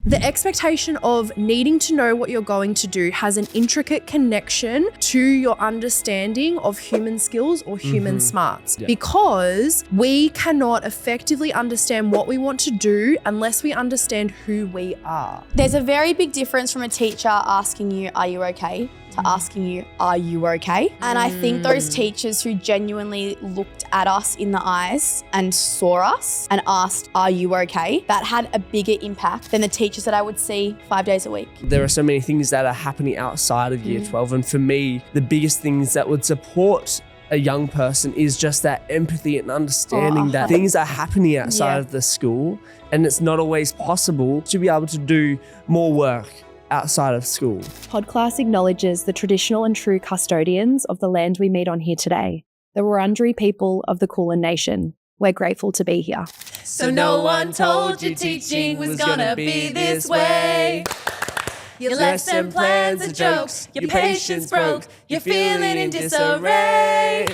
The expectation of needing to know what you're going to do has an intricate connection to your understanding of human skills or human smarts, because we cannot effectively understand what we want to do unless we understand who we are. There's a very big difference from a teacher asking you, are you okay? To asking you, are you okay? And I think those teachers who genuinely looked at us in the eyes and saw us and asked, are you okay? That had a bigger impact than the teachers that I would see 5 days a week. There are so many things that are happening outside of year 12. And for me, the biggest things that would support a young person is just that empathy and understanding that things are happening outside of the school, and it's not always possible to be able to do more work outside of school. Podclass acknowledges the traditional and true custodians of the land we meet on here today, the Wurundjeri people of the Kulin Nation. We're grateful to be here. So no one told you teaching was gonna be this way. Your lesson plans are jokes, your patience broke, you're feeling in disarray.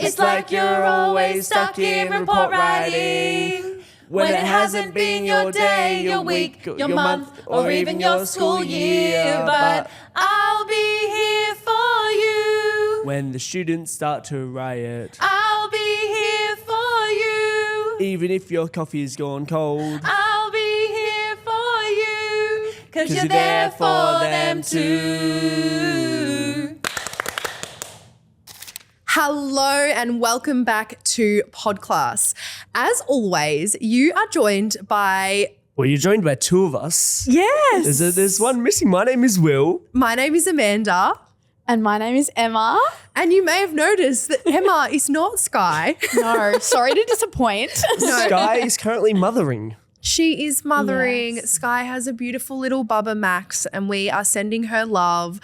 It's like you're always stuck in report writing, when it hasn't been your day, your week, your month, or even your school year. But I'll be here for you When the students start to riot, I'll be here for you. even if your coffee has gone cold, I'll be here for you, 'cause you're there for them too. Hello and welcome back to Podclass. As always, you are joined by... well, you're joined by two of us. Yes! There's one missing. My name is Will. My name is Amanda. And my name is Emma. And you may have noticed that Emma is not Skye. No, sorry to disappoint. Skye is currently mothering. She is mothering. Yes. Skye has a beautiful little Bubba Max and we are sending her love.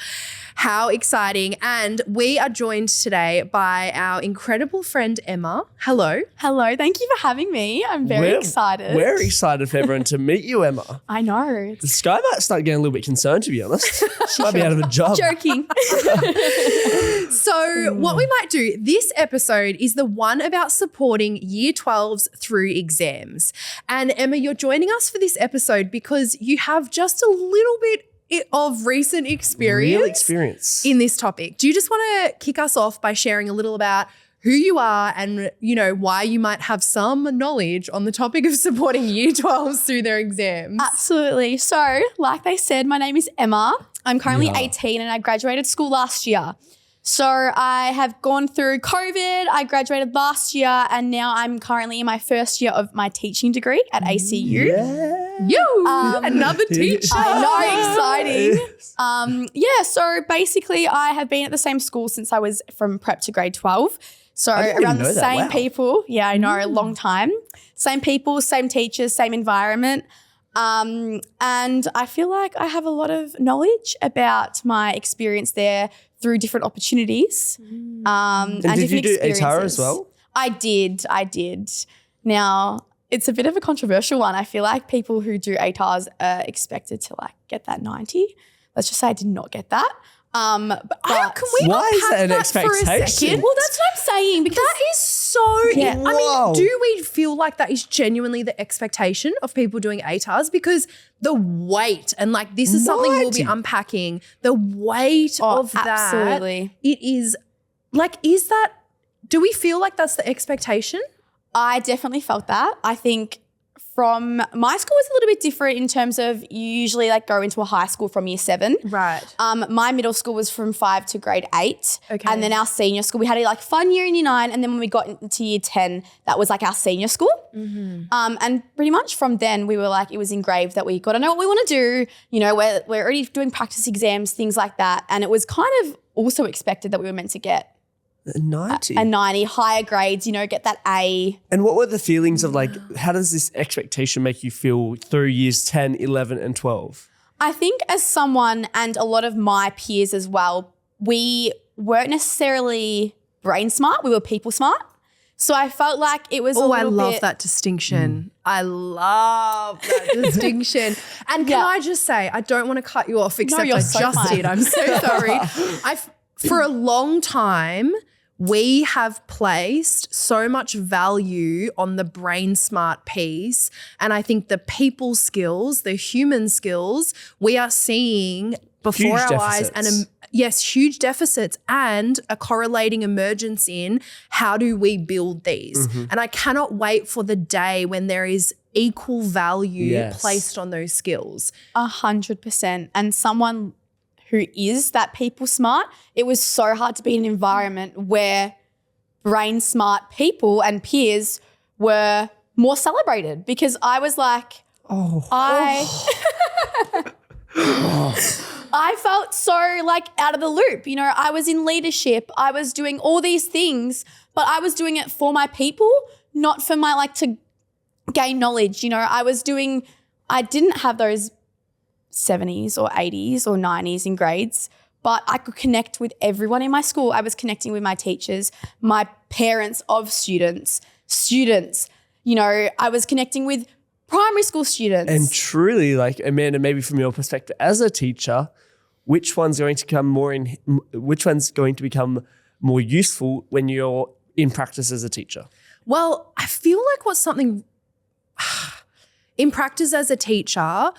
How exciting. And we are joined today by our incredible friend Emma. Hello. Hello, thank you for having me. I'm very excited. We're excited for everyone to meet you, Emma. I know. Skye might start getting a little bit concerned, to be honest. She might be out of a job. Joking. So what we might do, this episode is the one about supporting year 12s through exams. And Emma, you're joining us for this episode because you have just a little bit of recent experience, Real experience in this topic. Do you just want to kick us off by sharing a little about who you are and, you know, why you might have some knowledge on the topic of supporting year 12s through their exams? Absolutely. So, like they said, my name is Emma. I'm currently 18 and I graduated school last year. So I have gone through COVID, I graduated last year, and now I'm currently in my first year of my teaching degree at ACU. Another teacher. I know, exciting. So basically I have been at the same school since I was from prep to grade 12. So around the same people. Yeah, I know, a long time. Same people, same teachers, same environment. And I feel like I have a lot of knowledge about my experience there through different opportunities. And did you different do ATAR experiences. as well? I did. Now, it's a bit of a controversial one. I feel like people who do ATARs are expected to like get that 90. Let's just say I did not get that. Can we Why is unpack that an for a second? expectation? Well, that's what I'm saying because That is so, Yeah. I mean, Wow. do we feel like that is genuinely the expectation of people doing ATARs? Because the weight, and like this is something we'll be 90. unpacking, the weight of that, absolutely. it is like, do we feel like that's the expectation? I definitely felt that. I think from my school was a little bit different in terms of you usually like go into a high school from year 7. Right. My middle school was from 5 to grade 8. Okay. And then our senior school, we had a like fun year in year 9. And then when we got into year 10, that was like our senior school. And pretty much from then we were like, it was engraved that we got to know what we want to do. You know, we're already doing practice exams, things like that. And it was kind of also expected that we were meant to get 90. a 90, higher grades, you know, get that A. And what were the feelings of like, how does this expectation make you feel through years 10, 11 and 12? I think as someone and a lot of my peers as well, we weren't necessarily brain smart, we were people smart. So I felt like it was I love that distinction. I love that distinction. And can I just say, I don't want to cut you off, except you're I so just fine. did. I'm so sorry. For a long time, we have placed so much value on the brain smart piece. And I think the people skills, the human skills, we are seeing before our eyes and huge deficits and a correlating emergence in how do we build these. And I cannot wait for the day when there is equal value placed on those skills. 100%. And someone who is that people smart, it was so hard to be in an environment where brain smart people and peers were more celebrated, because I was like, I felt so like out of the loop. You know, I was in leadership. I was doing all these things, but I was doing it for my people, not for my to gain knowledge. You know, I didn't have those 70s or 80s or 90s in grades, but I could connect with everyone in my school. I was connecting with my teachers, my parents of students, you know, I was connecting with primary school students. And truly, Amanda, maybe from your perspective as a teacher, which one's going to become more useful when you're in practice as a teacher? Well, I feel like what's something in practice as a teacher,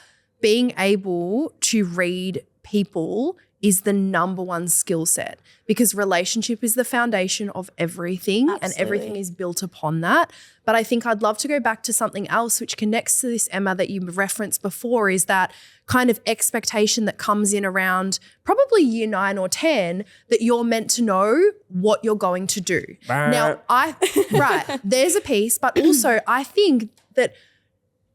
being able to read people is the number one skill set, because relationship is the foundation of everything. Absolutely. And everything is built upon that. But I think I'd love to go back to something else which connects to this, Emma, that you referenced before, is that kind of expectation that comes in around probably year 9 or 10 that you're meant to know what you're going to do. Now, there's a piece, but also I think that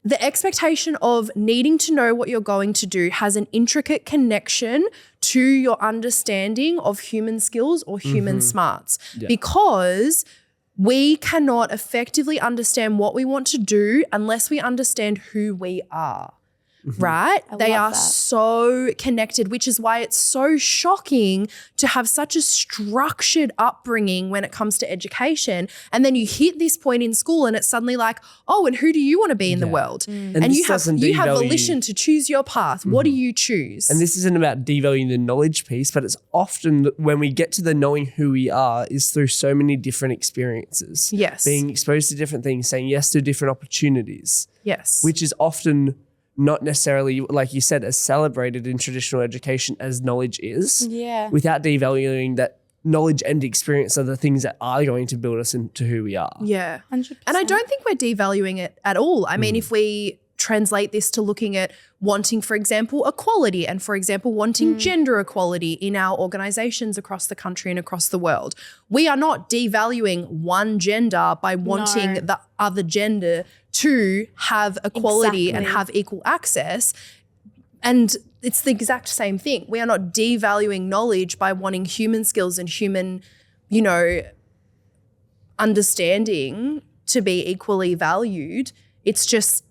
the expectation of needing to know what you're going to do has an intricate connection to your understanding of human skills or human smarts, because we cannot effectively understand what we want to do unless we understand who we are. Right? They are so connected, which is why it's so shocking to have such a structured upbringing when it comes to education. And then you hit this point in school and it's suddenly like, oh, and who do you want to be in the world? And you have volition to choose your path. What do you choose? And this isn't about devaluing the knowledge piece, but it's often when we get to the knowing who we are is through so many different experiences. Yes. Being exposed to different things, saying yes to different opportunities. Yes. Which is often not necessarily, like you said, as celebrated in traditional education as knowledge is. Yeah. Without devaluing that knowledge and experience are the things that are going to build us into who we are. Yeah. 100%. And I don't think we're devaluing it at all. I mean, if we translate this to looking at wanting, for example, equality and, for example, wanting gender equality in our organizations across the country and across the world, we are not devaluing one gender by wanting the other gender to have equality and have equal access. And it's the exact same thing. We are not devaluing knowledge by wanting human skills and human, you know, understanding to be equally valued. It's just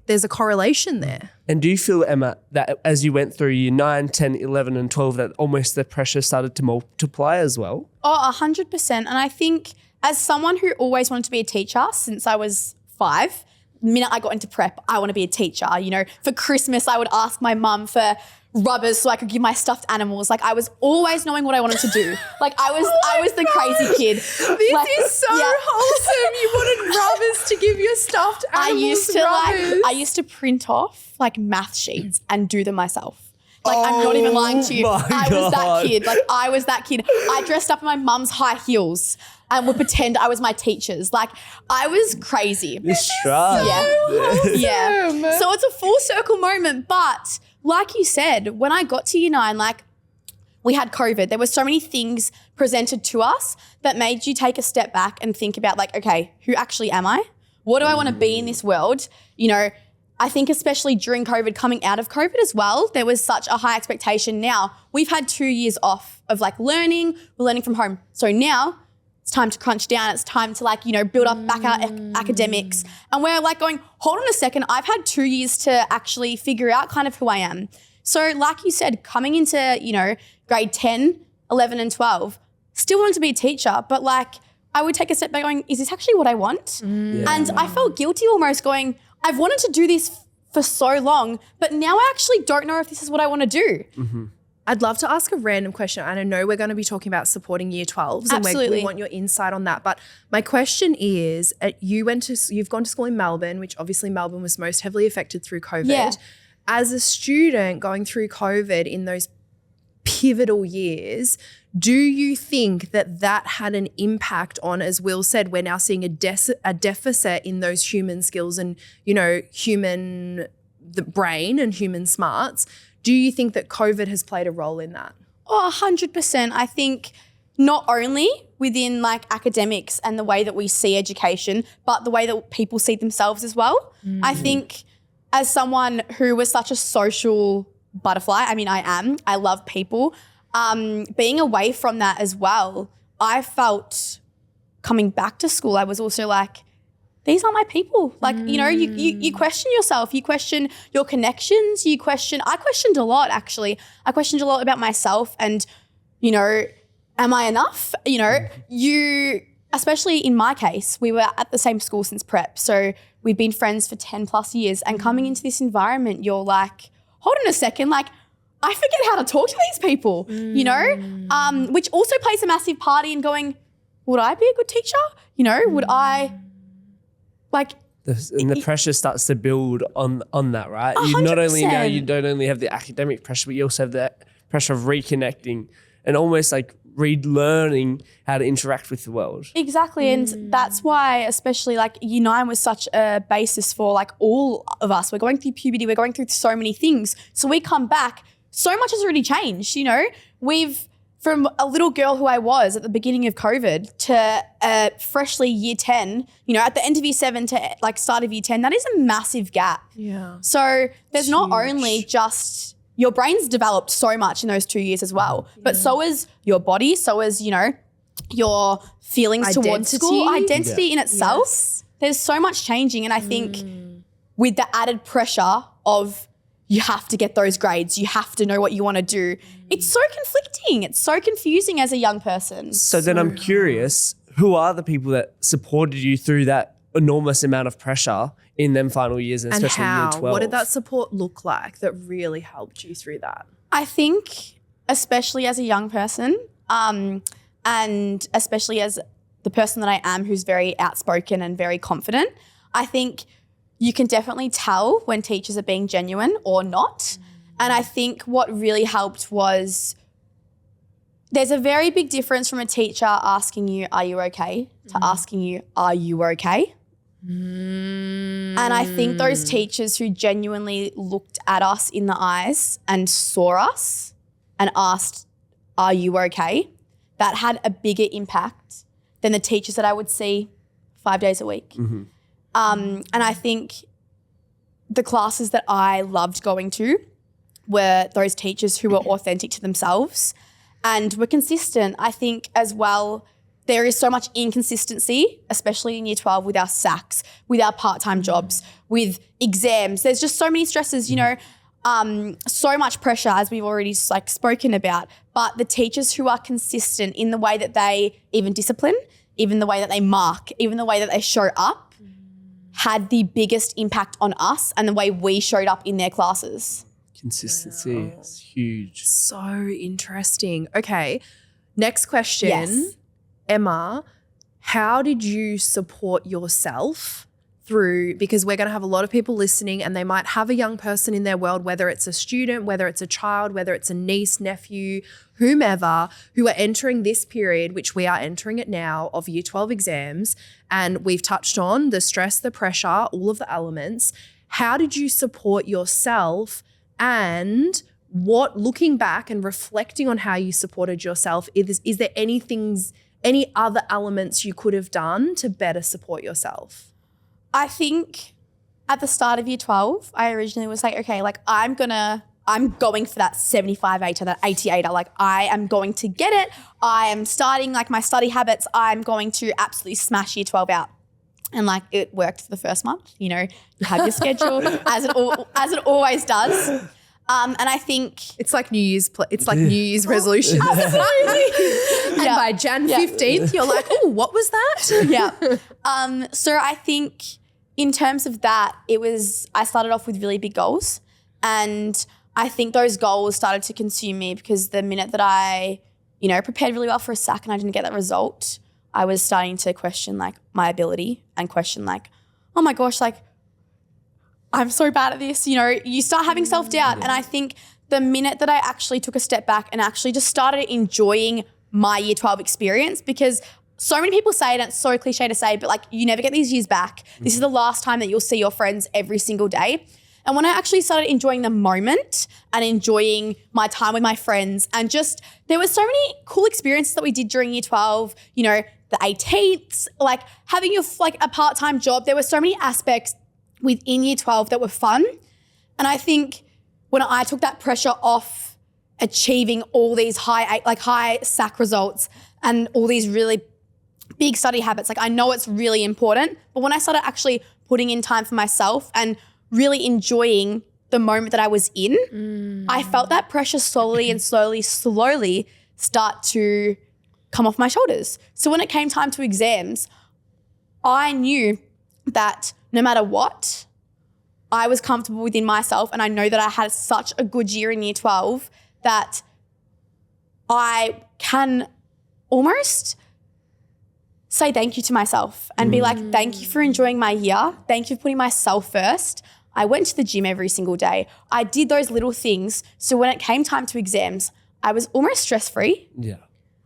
there's a correlation there. And do you feel, Emma, that as you went through year 9, 10, 11 and 12, that almost the pressure started to multiply as well? Oh, 100%. And I think as someone who always wanted to be a teacher since I was 5, the minute I got into prep, I want to be a teacher. You know, for Christmas, I would ask my mum for rubbers so I could give my stuffed animals. Like, I was always knowing what I wanted to do. Like, I was the crazy kid. This is so wholesome. You wanted rubbers to give your stuffed animals rubbers. I used to print off like math sheets and do them myself. Like, I'm not even lying to you. I was that kid. Like, I was that kid. I dressed up in my mum's high heels and would pretend I was my teacher's. Like, I was crazy. It's strong. Yeah. So it's a full circle moment. But like you said, when I got to year 9, like, we had COVID. There were so many things presented to us that made you take a step back and think about, like, okay, who actually am I? What do I want to be in this world? You know, I think especially during COVID, coming out of COVID as well, there was such a high expectation. Now, we've had 2 years off of like learning. We're learning from home. So now it's time to crunch down. It's time to, like, you know, build up back our academics. And we're like going, hold on a second. I've had 2 years to actually figure out kind of who I am. So like you said, coming into, you know, grade 10, 11 and 12, still wanted to be a teacher, but like I would take a step back going, is this actually what I want? And I felt guilty almost going, I've wanted to do this for so long, but now I actually don't know if this is what I want to do. I'd love to ask a random question. And I know we're going to be talking about supporting year 12s and we want your insight on that. But my question is, you've gone to school in Melbourne, which obviously Melbourne was most heavily affected through COVID. Yeah. As a student going through COVID in those pivotal years, do you think that had an impact on, as Will said, we're now seeing a deficit in those human skills and, the brain and human smarts? Do you think that COVID has played a role in that? Oh, 100%. I think not only within like academics and the way that we see education, but the way that people see themselves as well. I think as someone who was such a social butterfly, I love people, being away from that as well, I felt coming back to school, I was also like, these aren't my people. Like, you question yourself, you question your connections, I questioned a lot actually. I questioned a lot about myself and, am I enough? Especially in my case, we were at the same school since prep. So we've been friends for 10 plus years and coming into this environment, you're like, hold on a second, like I forget how to talk to these people, which also plays a massive part in going, would I be a good teacher? Would I and the pressure starts to build on that, right? 100%. You don't only have the academic pressure, but you also have the pressure of reconnecting and almost like relearning how to interact with the world. Exactly. And that's why, especially like year 9 was such a basis for like all of us. We're going through puberty, we're going through so many things. So we come back, so much has already changed, We've, from a little girl who I was at the beginning of COVID to freshly year 10, at the end of year 7 to like start of year 10, that is a massive gap. Yeah. So there's not only just your brain's developed so much in those 2 years as well, but so is your body, so is, your feelings towards school, identity in itself. Yes. There's so much changing. And I think with the added pressure of you have to get those grades, you have to know what you want to do, it's so conflicting. It's so confusing as a young person. So then I'm curious, who are the people that supported you through that enormous amount of pressure in them final years, and especially year 12? What did that support look like that really helped you through that? I think, especially as a young person, and especially as the person that I am who's very outspoken and very confident, I think you can definitely tell when teachers are being genuine or not. And I think what really helped was there's a very big difference from a teacher asking you, are you okay, to asking you, are you okay? And I think those teachers who genuinely looked at us in the eyes and saw us and asked, are you okay? That had a bigger impact than the teachers that I would see 5 days a week. And I think the classes that I loved going to were those teachers who were authentic to themselves and were consistent. I think as well, there is so much inconsistency, especially in year 12 with our SACs, with our part-time jobs, with exams. There's just so many stresses, so much pressure, as we've already spoken about. But the teachers who are consistent in the way that they even discipline, even the way that they mark, even the way that they show up, had the biggest impact on us and the way we showed up in their classes. Consistency is huge. So interesting. Okay, next question. Yes. Emma, how did you support yourself through, because we're going to have a lot of people listening and they might have a young person in their world, whether it's a student, whether it's a child, whether it's a niece, nephew, whomever, who are entering this period, which we are entering it now, of year 12 exams. And we've touched on the stress, the pressure, all of the elements. How did you support yourself? And what, looking back and reflecting on how you supported yourself, is there any other elements you could have done to better support yourself? I think at the start of year 12, I originally was like, okay, like I'm going for that 75-8 or that 88. Like I am going to get it. I am starting like my study habits. I'm going to absolutely smash year 12 out. And like it worked for the first month. You have your schedule as it always does. And I think it's like New Year's resolutions. And by Jan 15th, you're like, oh, what was that? Yeah. So I think in terms of that, I started off with really big goals, and I think those goals started to consume me because the minute that I, prepared really well for a SAC and I didn't get that result, I was starting to question like my ability and question like, oh my gosh, like I'm so bad at this. You start having self-doubt. And I think the minute that I actually took a step back and actually just started enjoying my year 12 experience, because so many people say it and it's so cliche to say, but like you never get these years back. This is the last time that you'll see your friends every single day. And when I actually started enjoying the moment and enjoying my time with my friends and just, there were so many cool experiences that we did during year 12, the 18th, like having a part-time job. There were so many aspects within year 12 that were fun. And I think when I took that pressure off achieving all these high SAC results and all these really big study habits, like I know it's really important, but when I started actually putting in time for myself and really enjoying the moment that I was in, I felt that pressure slowly start to come off my shoulders. So when it came time to exams, I knew that no matter what, I was comfortable within myself, and I know that I had such a good year in year 12 that I can almost say thank you to myself and be like, thank you for enjoying my year. Thank you for putting myself first. I went to the gym every single day. I did those little things. So when it came time to exams, I was almost stress-free. Yeah.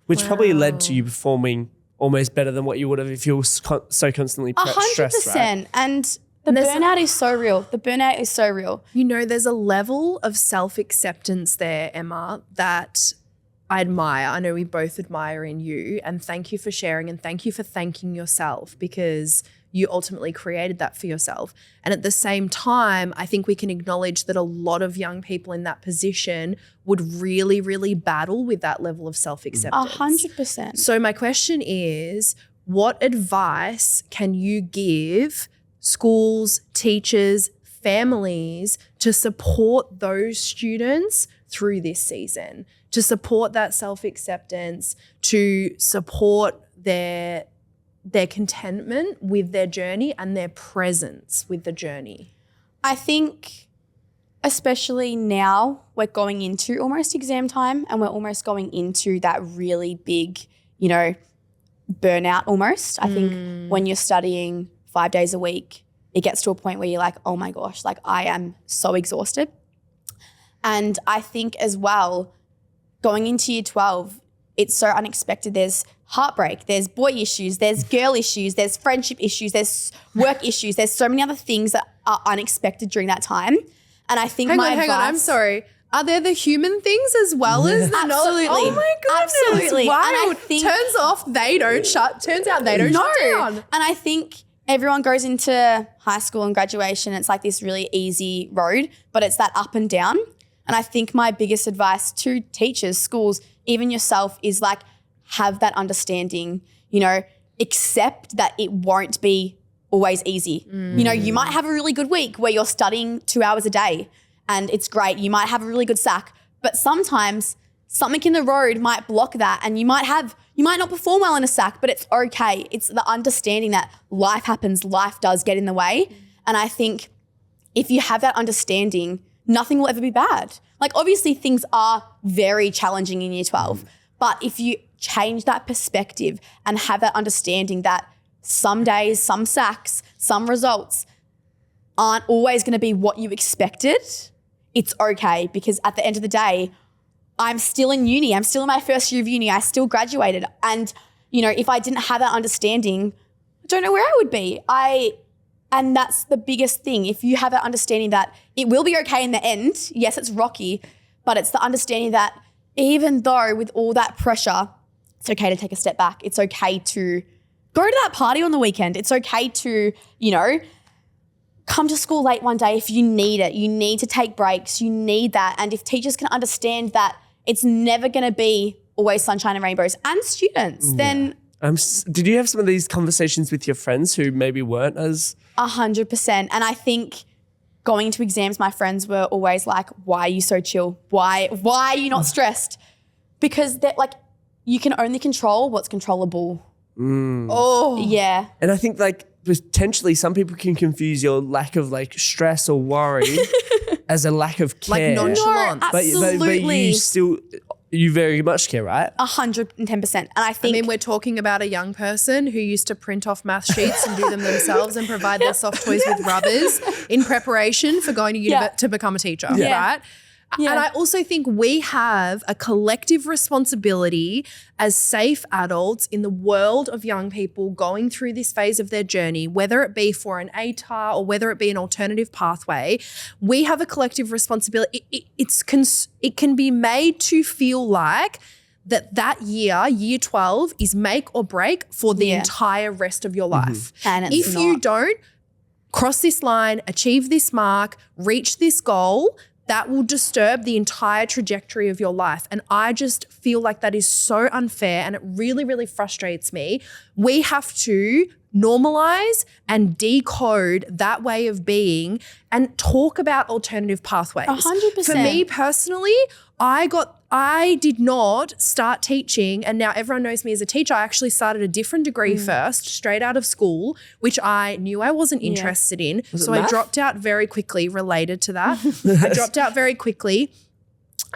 Which probably led to you performing almost better than what you would have if you were so constantly stressed, 100%. right? And the burnout is so real. The burnout is so real. There's a level of self-acceptance there, Emma, that I admire. I know we both admire in you, and thank you for sharing and thank you for thanking yourself because you ultimately created that for yourself. And at the same time, I think we can acknowledge that a lot of young people in that position would really, really battle with that level of self-acceptance. 100%. So my question is, what advice can you give schools, teachers, families to support those students through this season, to support that self-acceptance, to support their contentment with their journey and their presence with the journey? I think especially now we're going into almost exam time and we're almost going into that really big, burnout almost. I think when you're studying 5 days a week, it gets to a point where you're like, oh my gosh, like I am so exhausted. And I think as well, going into year 12, it's so unexpected. There's heartbreak, there's boy issues, there's girl issues, there's friendship issues, there's work issues. There's so many other things that are unexpected during that time. And I think hang on, I'm sorry. Are there the human things as well as the Absolutely. Oh my goodness. Absolutely. Wow. And I think turns out they don't shut down. And I think everyone goes into high school and graduation. It's like this really easy road, but it's that up and down. And I think my biggest advice to teachers, schools, even yourself is like, have that understanding, accept that it won't be always easy. You might have a really good week where you're studying 2 hours a day and it's great. You might have a really good SAC, but sometimes something in the road might block that and you might not perform well in a SAC, but it's okay. It's the understanding that life happens, life does get in the way. And I think if you have that understanding, nothing will ever be bad. Like obviously things are very challenging in year 12, but if you change that perspective and have that understanding that some days, some SACs, some results aren't always going to be what you expected, it's okay because at the end of the day, I'm still in uni. I'm still in my first year of uni. I still graduated. And, if I didn't have that understanding, I don't know where I would be. And that's the biggest thing. If you have that understanding that it will be okay in the end, yes, it's rocky, but it's the understanding that even though with all that pressure, it's okay to take a step back. It's okay to go to that party on the weekend. It's okay to, come to school late one day if you need it. You need to take breaks. You need that. And if teachers can understand that it's never going to be always sunshine and rainbows and students, then... Did you have some of these conversations with your friends who maybe weren't as... 100%. And I think going into exams, my friends were always like, why are you so chill? Why are you not stressed? Because you can only control what's controllable. Oh, yeah. And I think potentially some people can confuse your lack of stress or worry as a lack of care. Like nonchalant. No, absolutely. But you very much care, right? 110%. And I think we're talking about a young person who used to print off math sheets and do them themselves and provide their soft toys with rubbers in preparation for going to become a teacher, right? Yeah. And I also think we have a collective responsibility as safe adults in the world of young people going through this phase of their journey, whether it be for an ATAR or whether it be an alternative pathway. We have a collective responsibility. It can be made to feel like that year 12, is make or break for the entire rest of your life. And it's if you don't cross this line, achieve this mark, reach this goal, that will disturb the entire trajectory of your life. And I just feel like that is so unfair and it really, really frustrates me. We have to normalize and decode that way of being and talk about alternative pathways. 100%. For me personally, I did not start teaching, and now everyone knows me as a teacher. I actually started a different degree first, straight out of school, which I knew I wasn't interested in. So I dropped out very quickly related to that. I dropped out very quickly.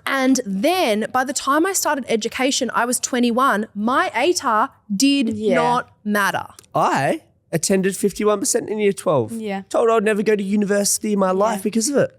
And then by the time I started education, I was 21. My ATAR did not matter. I attended 51% in year 12. Yeah. Told I'd never go to university in my life because of it.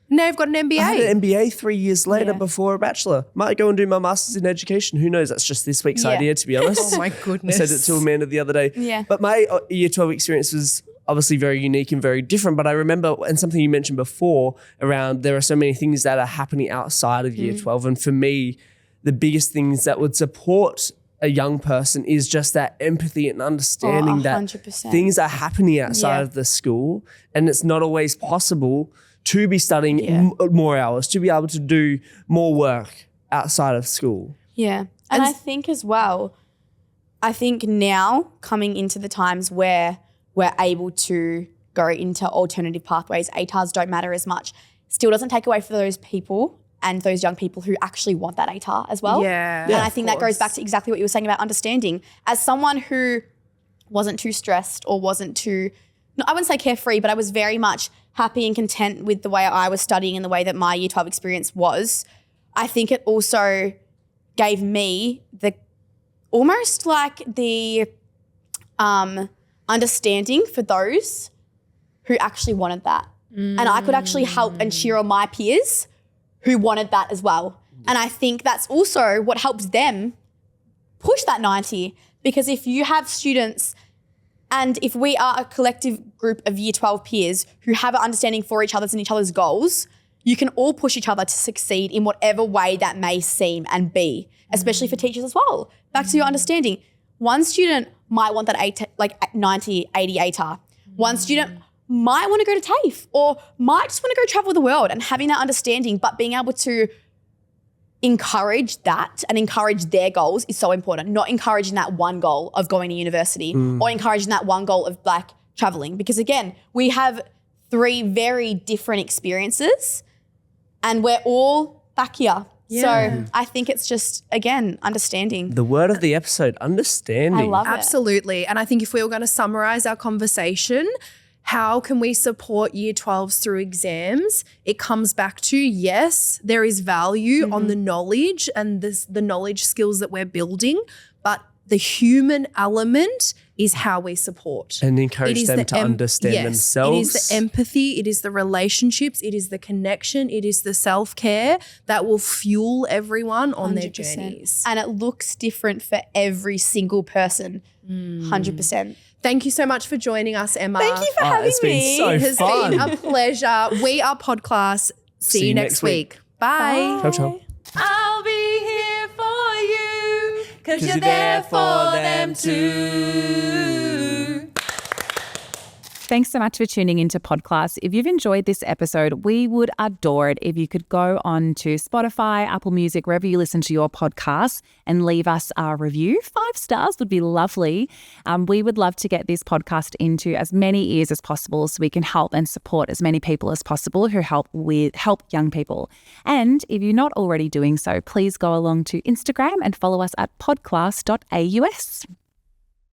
Now you've got an MBA. I had an MBA 3 years later before a bachelor. Might go and do my master's in education. Who knows? That's just this week's idea, to be honest. Oh my goodness. I said it to Amanda the other day. Yeah. But my year 12 experience was obviously very unique and very different. But I remember, and something you mentioned before around there are so many things that are happening outside of year 12. And for me, the biggest things that would support a young person is just that empathy and understanding that things are happening outside of the school, and it's not always possible to be studying more hours, to be able to do more work outside of school. Yeah. And I think as well, now coming into the times where we're able to go into alternative pathways, ATARs don't matter as much, still doesn't take away for those people and those young people who actually want that ATAR as well. Yeah. And I think that goes back to exactly what you were saying about understanding. As someone who wasn't too stressed or wasn't too, I wouldn't say carefree, but I was very much happy and content with the way I was studying and the way that my year 12 experience was. I think it also gave me the almost like the understanding for those who actually wanted that. And I could actually help and cheer on my peers who wanted that as well. And I think that's also what helps them push that 90, because if you have students and if we are a collective group of year 12 peers who have an understanding for each other's and each other's goals, you can all push each other to succeed in whatever way that may seem and be, especially for teachers as well. Back to your understanding. One student might want that 90, 80 ATAR. One student might want to go to TAFE or might just want to go travel the world, and having that understanding but being able to encourage that and encourage their goals is so important. Not encouraging that one goal of going to university or encouraging that one goal of traveling, because again, we have 3 very different experiences and we're all back here. Yeah. So I think it's just, again, understanding. The word of the episode, understanding. I love it. Absolutely. And I think if we were going to summarize our conversation, how can we support year 12s through exams? It comes back to, yes, there is value on the knowledge and the knowledge skills that we're building, but the human element is how we support. And encourage them to understand themselves. It is the empathy, it is the relationships, it is the connection, it is the self-care that will fuel everyone on 100%. Their journeys. And it looks different for every single person, 100%. Thank you so much for joining us, Emma. Thank you for having me. It has been a pleasure. We are Podclass. See you next week. Bye. Ciao, ciao. I'll be here for you, 'cause you're there for them too. Thanks so much for tuning into Podclass. If you've enjoyed this episode, we would adore it if you could go on to Spotify, Apple Music, wherever you listen to your podcasts, and leave us a review. 5 stars would be lovely. We would love to get this podcast into as many ears as possible so we can help and support as many people as possible who help young people. And if you're not already doing so, please go along to Instagram and follow us at podclass.aus.